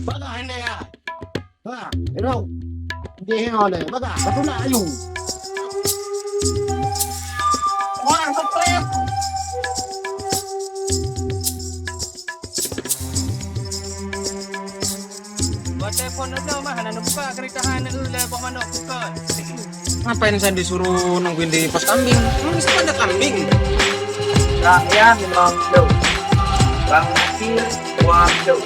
Baga hindi ya. Ha, ero. Hindi ole. Baga, patula ayo. Orang stres. Buat telepon na mah na buka keritahan na ula bak manok buka. Ngapain saya disuruh nungguin di pos kambing? Emang di situ ada kambing? Saya memang jauh. Bang Nasir, buang jauh.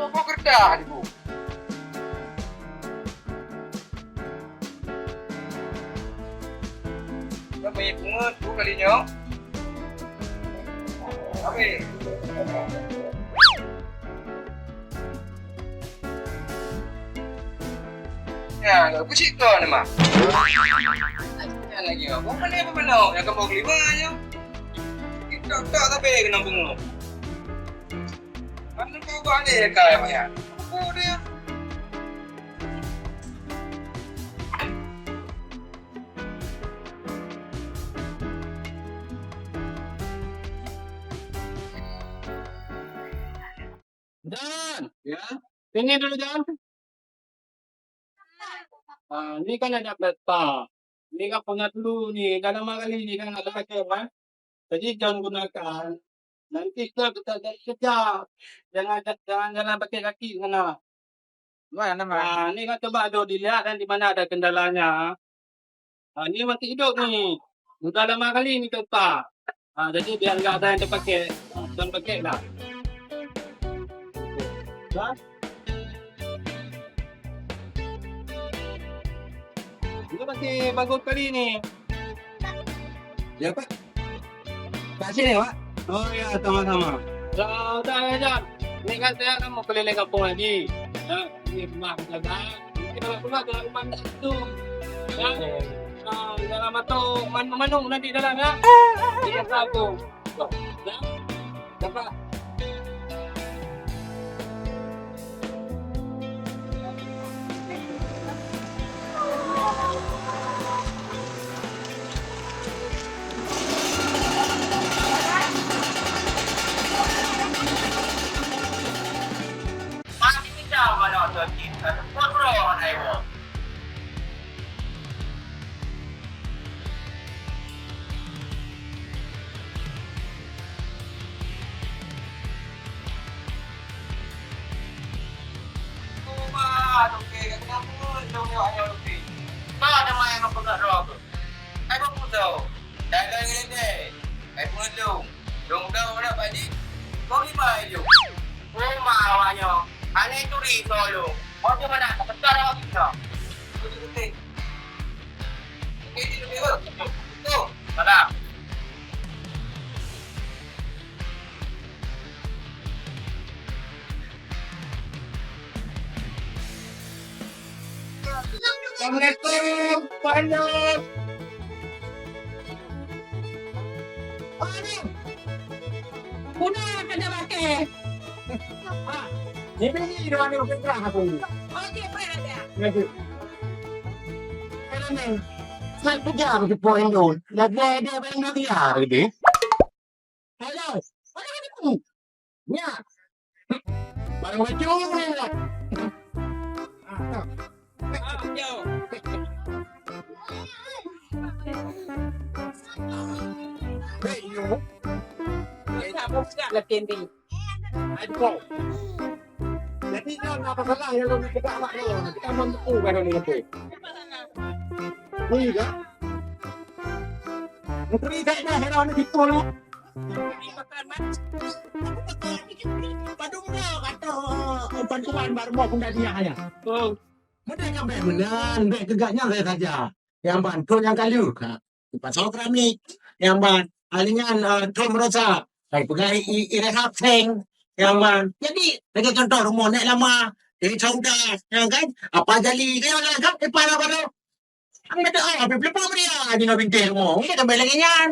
Mau kerja, ibu. Kami pungut bu kalinya. Oke. Ya, nggak pusing tuh nama. Lagi apa? Apa benar? Yang kamu beli banyak. Kita tak tapi kena bunga. Ano po ba ni kaya mo yan? Ano po yan? Dan, Ya? tingin dulu Dan. Ini kan ada peta. Ini kan punya dulu nih. Dalam kali ini kan ada pakai. Jadi jangan gunakan. Nanti kita kerja. Jangan pakai kaki sana. Mana mah? Nah, ini kan coba ada dilihat kan di mana ada kendalanya. Ini masih hidup nih. Udah lama kali ini kita. Jadi biar nggak ada yang dipakai, jangan pakai lah. Dah. Ini masih bagus kali ini. Ya Pak. Pak sini Pak. Oh ya, sama-sama. Udah aja. Ini kan saya kan mau keliling kampung lagi. Ya, ini rumah jaga. Kita rumah ke rumah itu. Ya. Dalam atau manung nanti dalam ya. Tidak tahu. Ya. Dapat. Masih kita menonton kita. Kontrol ayo. Oke, kenapa dong ayo oke. Ba ada main apa enggak rob? Ai ba puto. Dagang ini. Ai pulung. Dong daw na pa di. Kau lima ayo. Oh mawanya. Ano itu rito lo? O di mana? Kapatara ako dito. Oke. Oke, dito dito. Ito. Sana. Assalamualaikum, Pak Endor. Udah kada pakai. Ini di mana udah terang aku. Oke, pwede. Lagi. Kailan nih? Saya kerja di Pak Endor. Lagi ada apa yang nanti hari deh? Halo, mana kan itu? Ya. Barang baju nih. Yo. Hey, you. Kamu sudah lebih tinggi. Aduh. Jadi jangan apa salah ya lo kita anak lo. Kita mampu kan ini itu. Ini juga. Menteri saya heran itu lo. Padung lo kata bantuan baru mau pindah dia ya. Oh. Mereka benar, mereka gegaknya saya saja. Yang bantu yang kayu, Pak Sokram nih, yang ban alingan Tom Rosa, Saya pernah irehab seng. Yang jadi lagi contoh rumah nak lama. Jadi saudara, yang kan? Apa jali kayo lang kan? Para ba? Ang nada pipilipo mo niya. Di na binti mo. Hindi ka ba lagi yan?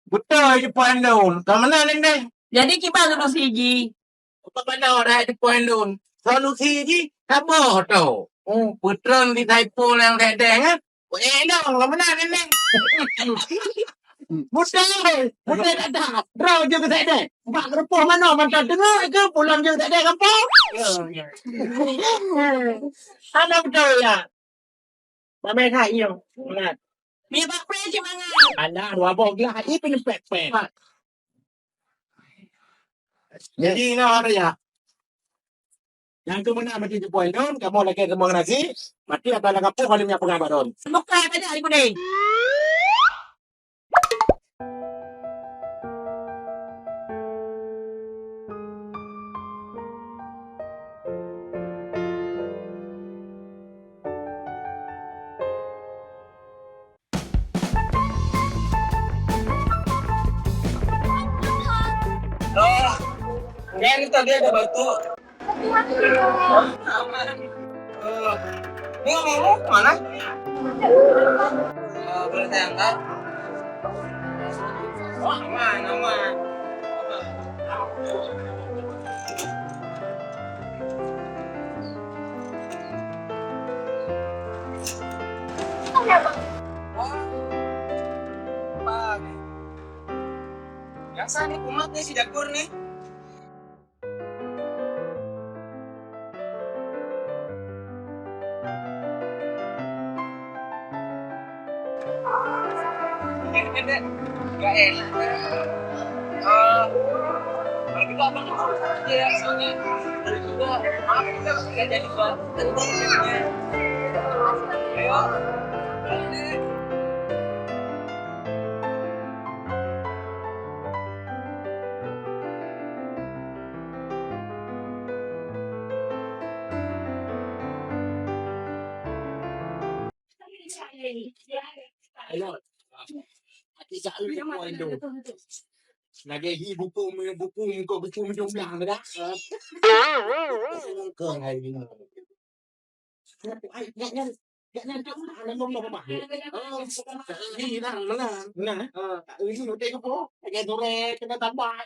Betul, di puan doon. Tama na lang na. Jadi kita dulu sigi. Pagpanaw na di puan doon. Solusi di, kamo to. Putron di taipo lang dedeng ha. Dong, lama na lang na. Betul, betul ada. Draw je ke tak ada. Mak kerupuh mana mantan dengar ke pulang je tak ada kampung. Sana betul ya. Mamai kah iyo. Benar. Ni bakpe cik mangan. Alah, wabok lah. Ini pepek. Jadi nak ada ya. Yang tu mana mati di poin don, kamu lagi semua nasi, mati apa lagi kampung kalau punya pengabar don. Buka tadi ibu ni. Oh, kan tadi ada batu. Ini ngomong mana? Boleh saya angkat? Oh, aman. Yang sana kumat nih si Jagur nih. Gak enak. Kalau gitu abang langsung aja ya, soalnya dari juga maaf kita nggak jadi buat tentunya. Ayo, deh. Ayo. Hati saya di poin don. Lagi buku jumlah dah. Kau hari ini. Jangan cuma ngomong apa. Oh, ini mana? Ini udah ke po. Lagi dore kena tambah.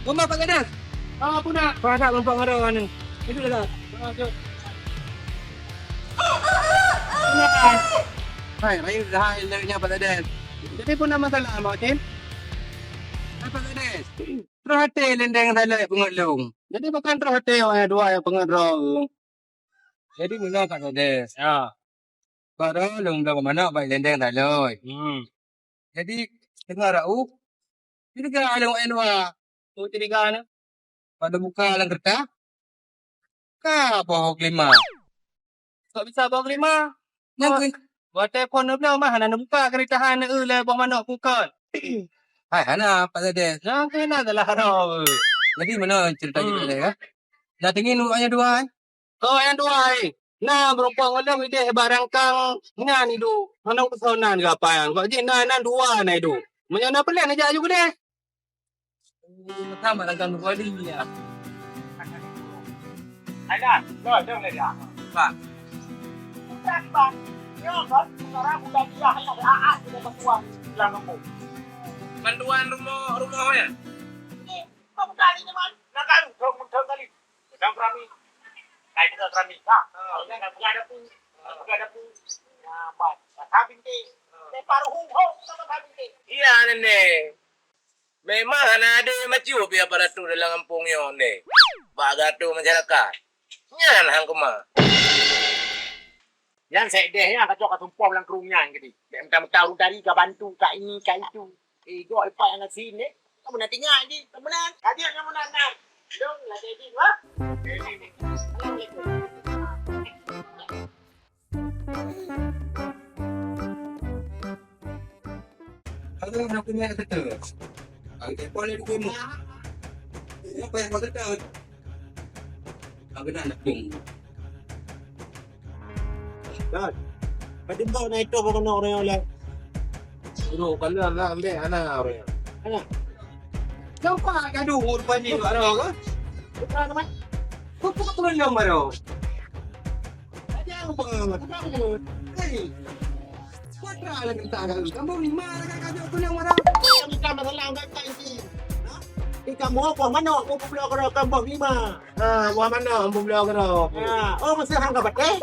Rumah Pak Gadas. Apa nak? Pasak lompat ngara ni. Itu dah. Hai, mai dah eloknya Pak Gadas. Jadi pun nama masalah Martin. Pak Gadas. Terus hati lendeng salah pengelung. Jadi bukan terus hotel yang dua yang pengadrol. Jadi mana Pak Gadas? Ya. Para lung dah mana baik lendeng salah. Jadi dengar aku. Jadi kan ada enwa. Tu tiga ni. Pada buka alang kertas. Ka pohok lima. Tak bisa bawa kelima. Yang Buat telefon ni pula mah nak buka keretahan ni le bawa mana buka. hai hana Pak Gadas. Yang kena adalah haram. Jadi mana cerita kita ya? Dah tinggi nuanya dua. Kau yang dua ni. Nah, berapa orang ide barang kang ngan itu. Mana pesanan ke apa yang? Kau je nan dua na itu. Menyana pelan aja juga deh. Sama dengan dua ni ya. Ada, jom lagi. Pak. Bantuan rumah ya? Iya nenek. Memang ada macam apa pada tu dalam kampung yo ni. Bagatu masyarakat. Nyan hang kemah. Yang saya deh yang kacau katumpah lang kerumnya gitu. Mentang-mentang dari ke bantu ke ini ke itu. Go apa yang ngasih ni? Kamu nak tinggal di, kamu nak. Kadir kamu nak. Dong lah jadi wah. Aku nak punya betul. Aku boleh dulu. Apa yang kau tahu? Aku nak ping. Pwede ba na ito kung ano rin ulit? Bro, kalian lang, hindi, ano, bro. Kau pa kaduhur pa niyo, ano ka? Ito naman. Puputulong lang mo, no? Kaya ako pangangat. Hey, wala lang ang tagal. Kamu lima, nagkakadyo ko lang wala. Kami ka masalanggan tayo si. Ika mo ako, mano, kung pupula ko na kambang 5. Wah mana, ang bubla ko raw. Oh, masirang ka ba, eh?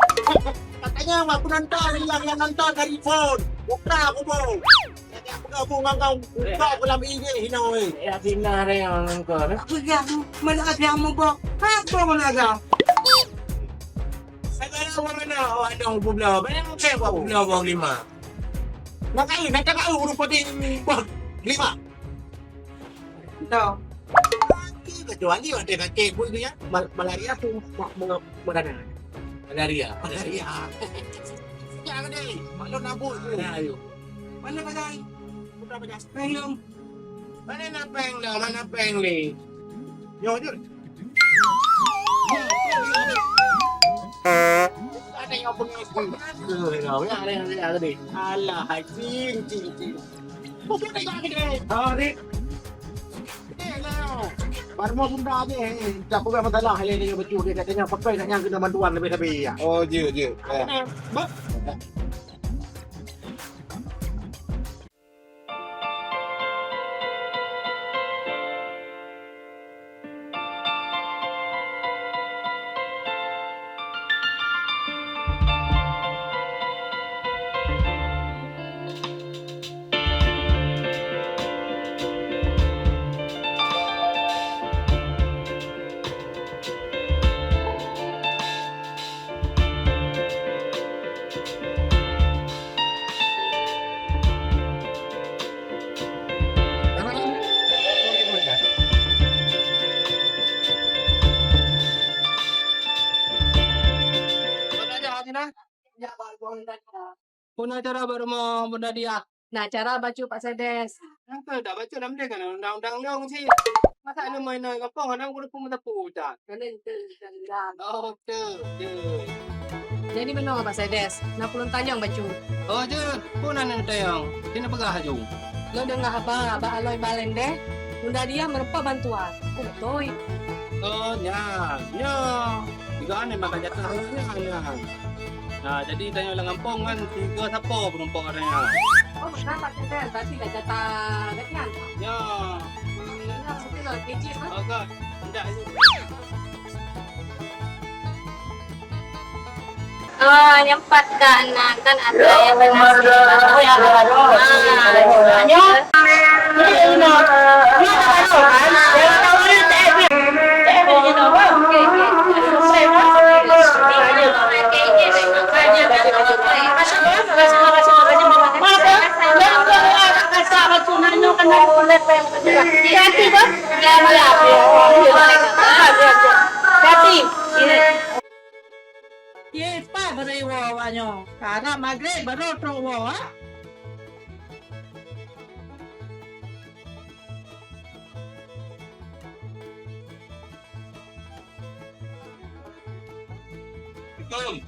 Katanya, wag ko nonton, lang yan nonton, dari phone. Bukta ako mo. Kaya ako ka bungang kang buka ko lang ingay, hinawi. Yakin na rin ang ko. Kuya, malakas yan mo ba? Hakbo mo na lang. Sagana mo na, o anong bubla ko? Bayan mo kayo, bubla ko ang 5. Nakain, nagkakauro pa din bag 5. Ito. Kecuali ada kakek gue itu ya, malaria tuh mana? Malaria. Malaria. Jangan deh, malu nabur. Ayo. Mana ka dahil? Udah banyak. Ngayon. Mana napeng dah, mana peng ni? Yo, yo. Ada yang punya Ada ni. Alah, cing. Bukan lagi deh. Oh, ni. Baru mau bunda aja, tak boleh masalah hal ini yang betul dia katanya pakai nak kena manduan lebih ya. Oh, je. Puna cara baru mau benda dia. Nah, cara baca Pak Sedes. Apa dah baca dalam dia kan undang-undang dong sih. Masa ada main dengan apa? Kadang aku pun tak punya. Oh, tu. Jadi benar Pak Sedes. Nak pulun tanyang baca. Oh, je. Puna nan tayang. Sini pegah haju. Lo dengar apa aloy balen deh. Bunda dia merupa bantuan. Betul. Oh, ya. Tiga ni makan jatah ya. Nah, jadi tanya ulang kampung kan, tiga siapa penumpang orangnya? Oh, benar Pak Sedes. Berarti dah jatah gantian. Ya. Mungkin lo kecil kan? Agak. Tidak. Oh, yang 4 ke 6 kan ada yang dengan Yes, pa, beriwo anyo. Karena maghrib baru trowo, ha? Betul.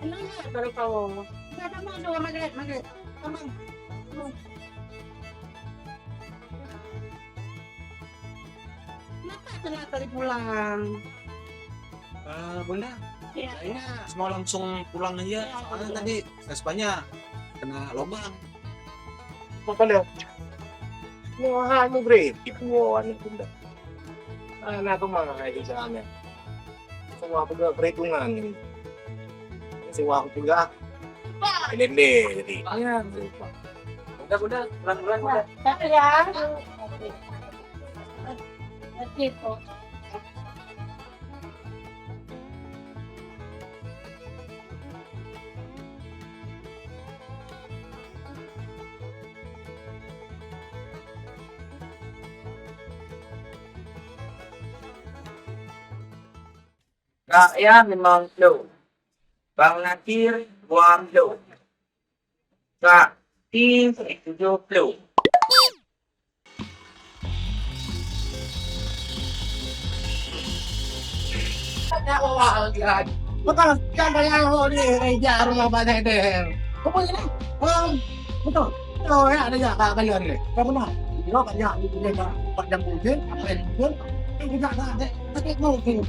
Ano na, baru trowo. Kata mo, dua maghrib. Tamang. Kenapa telah tadi pulang? Bunda, Ya. kayaknya semua langsung pulang aja. Soalnya tadi Vespanya kena lubang. Apa dia? Wah, anu bre, ibu anu bunda. Anak aku mah kayak di sana. Semua aku juga perhitungan ini. Sewa aku juga. Ini deh, jadi. Iya, Bunda, pelan-pelan Bunda. Tapi ya. Gitu. Raya memang low. Bang Nakir buang low. Kak Tim 70. Betul, jangan yang ni jarum apa deh. Kamu ini, betul. Oh ya, ada ya kalian ni. Kamu nak? Lo banyak ni dia pada mungkin apa yang mungkin. Ini tak ada, tak mungkin.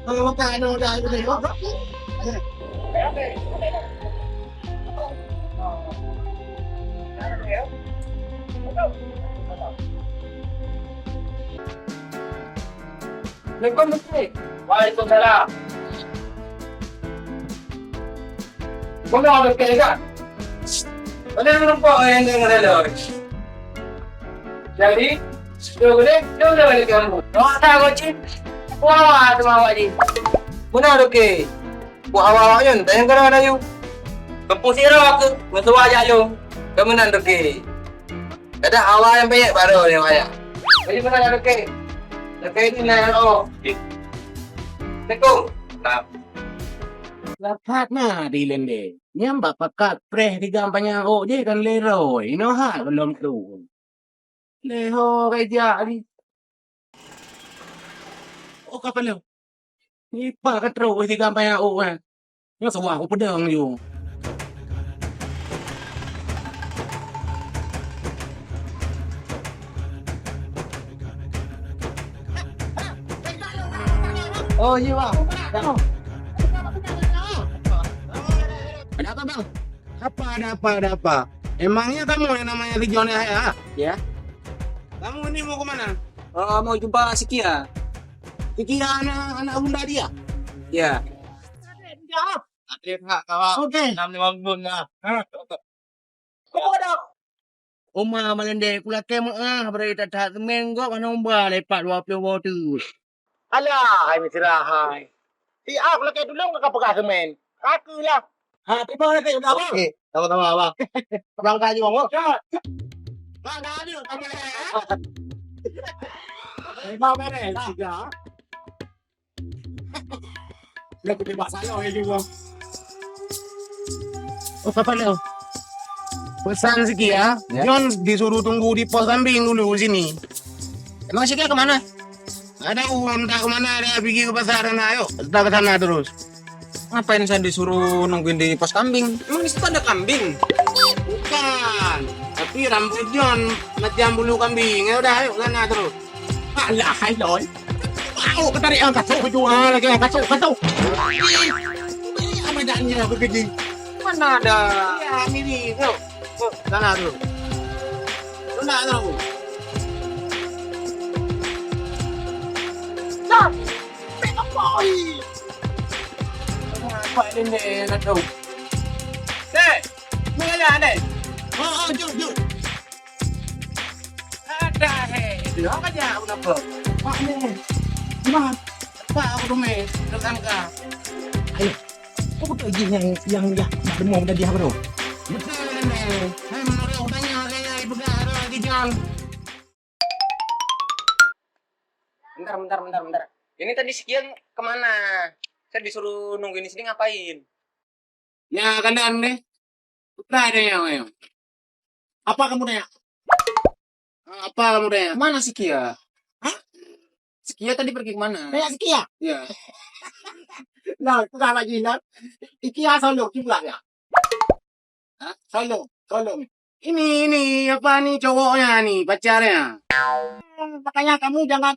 Kalau tak ada itu dia. Waalaikumsalam. Kau nak ada kek kan? Mana nampak yang dengan ada? Jadi, dia boleh balik kamu. Awak tahu cik? Wah, tu awak ni. Mana ada kek? Buat awak je, tak yang kadang ada you. Kepung sirap tu, masa wajah you. Kamu nak ada kek? Ada awak yang banyak baru yang banyak. Jadi mana ada kek? Kek ni nak oh. Assalamualaikum. Lapat na dilen de. Nyam pakat preh di gampangnya je kan leroy. No ha belum tu. Leho kerja ni. Oh kapal lo. Ni pa ka tro di gampangnya kan. Yang sawah aku pedang you. Oh iya bang. Ada apa bang? Ada apa? Emangnya kamu yang namanya Rijon ya? Ya. Kamu ini mau kemana? Mau jumpa si Kia. Kira anak bunda dia? Ya. Atlet hak kau. Okey. Nam ni bangun lah. Kamu ada? Oma malende pula kemo berita tak seminggu mana umba lepak 20 watt. Alah, ai misrahai. Si aku lagi dulu enggak pegang semen. Aku lah. Ha, tiba nak udah apa? Sama-sama abang. Abang kaji bang. Bang kaji kamu. Mau beres juga. Lepas tu bahasa lo juga. Oh, apa lo? Pesan sikit ya. John disuruh tunggu di pos kambing dulu sini. Emang si Kia kemana? Ada uang tak kemana ada pergi ke pasar sana ayo kita ke sana terus. Ngapain saya disuruh nungguin di pos kambing? Emang di situ ada kambing? Bukan, tapi rambut John macam bulu kambing. Ya udah ayo sana terus. Alah hai loy. Wow, ketarik ang kacau jual lagi kacau. Ini apa adanya begitu? Mana ada? Ya ini tuh. Sana terus. Sana terus. Boy. Apa ini nak tahu? Dek, mana ada? Oh, jom. Ada dia kan ya kenapa? Pak ni. Mak, pak aku rumah dekat ka. Ayo. Kau betul yang demam dah dia bro. Betul ni. Hai menurut tanya saya berada lagi jalan. Bentar. Ini tadi si Kia kemana? Saya disuruh nungguin di sini ngapain? Ya kandang deh. Putra ada yang. Apa kamu nanya? Apa kamu nanya? Mana si Kia? Hah? Si Kia tadi pergi kemana? Kayak sekian. Ya. Nah, itu sama gila. Ikia solo juga ya. Hah? Solo. Ini apa nih cowoknya nih pacarnya? Makanya kamu jangan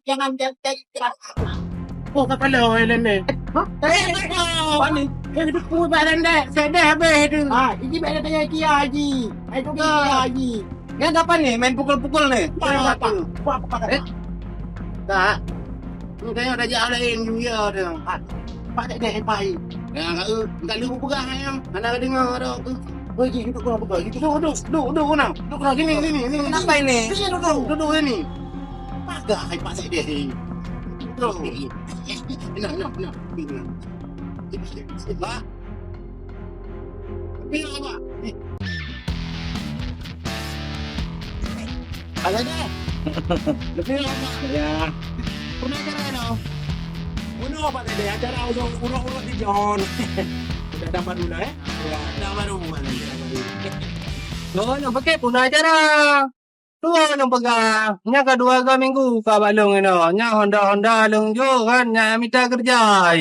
oh kapal lo elende. Hah? Apa ni? Hidup ku badan dek. Sedih habis tu. Ini badan tanya Kia Haji. Itu Kia Haji. Ini ada apa nih? Main pukul-pukul nih? Apa? Tak. Mungkin ada jalan juga tu. Pak dek pai. Ya enggak lu pegang ayam. Mana dengar ada tu. Pergi duduk kau pegang. Duduk nak. Duduk sini. Kenapa ini? Duduk sini. Pagar pak dek. Duduk. Nak. Pak. Bila apa? Ada dah. Lebih apa? Ya. Pernah acara no? Uno apa tadi? Acara uno di John. Udah dapat dulu ya? Ya, dapat dulu mana? No, pakai puna acara. Dua nung pegang. Nya kedua ke minggu ka balung ino. Nya Honda lung jo kan nya minta kerja.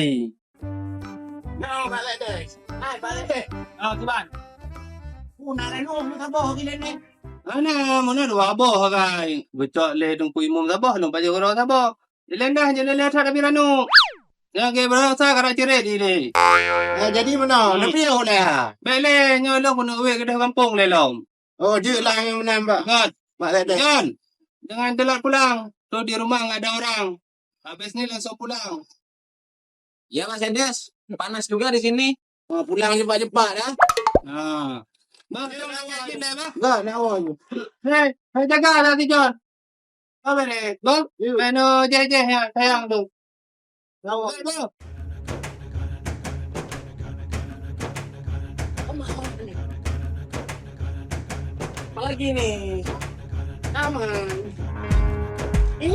No, balik deh. Hai, balik deh. Ah, tuan. Una na no, mo tabo gila ni. Ana mana dua boh kai. Becok le tung pui mum sabah lung paju koro sabah. Jelendah jelendah tak ada ranu. Ya ke berasa kara ceret di ni. Jadi mana? Napi yo dah. Bele nyo long kono we kedah kampung le long. Oh, je lah yang menambah. Kan. Balik deh. John, jangan telat pulang. Tuh di rumah nggak ada orang. Habis ni langsung pulang. Ya Mas Endes, panas juga di sini. Oh, pulang cepat-cepat dah. Ah. Bang, yakin dah bang. Enggak, nak awak. Hei, jaga nanti John. Apa ni? Bang, menu je ya, sayang tu. Bang. Apa lagi nih? Aman. Ini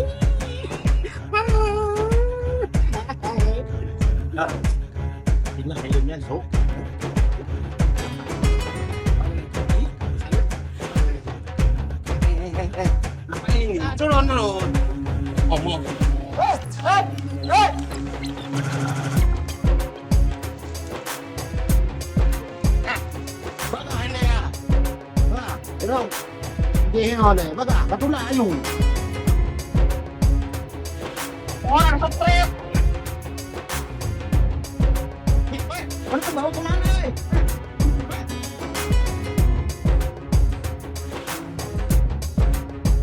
helmnya so. Turun dulu. Omong. Baga ini ya. Wah, itu. Dia oleh, baga, katula ayu. Orang strip. Mana bawa kemana?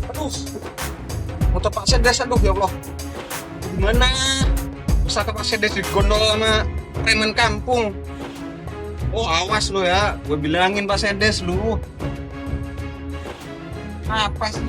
Aduh, motor Pak Sedes, aduh ya Allah. Gimana? Usaha Pak Sedes digondol sama preman kampung. Oh awas lo ya, gue bilangin Pak Sedes lu. Apa sih?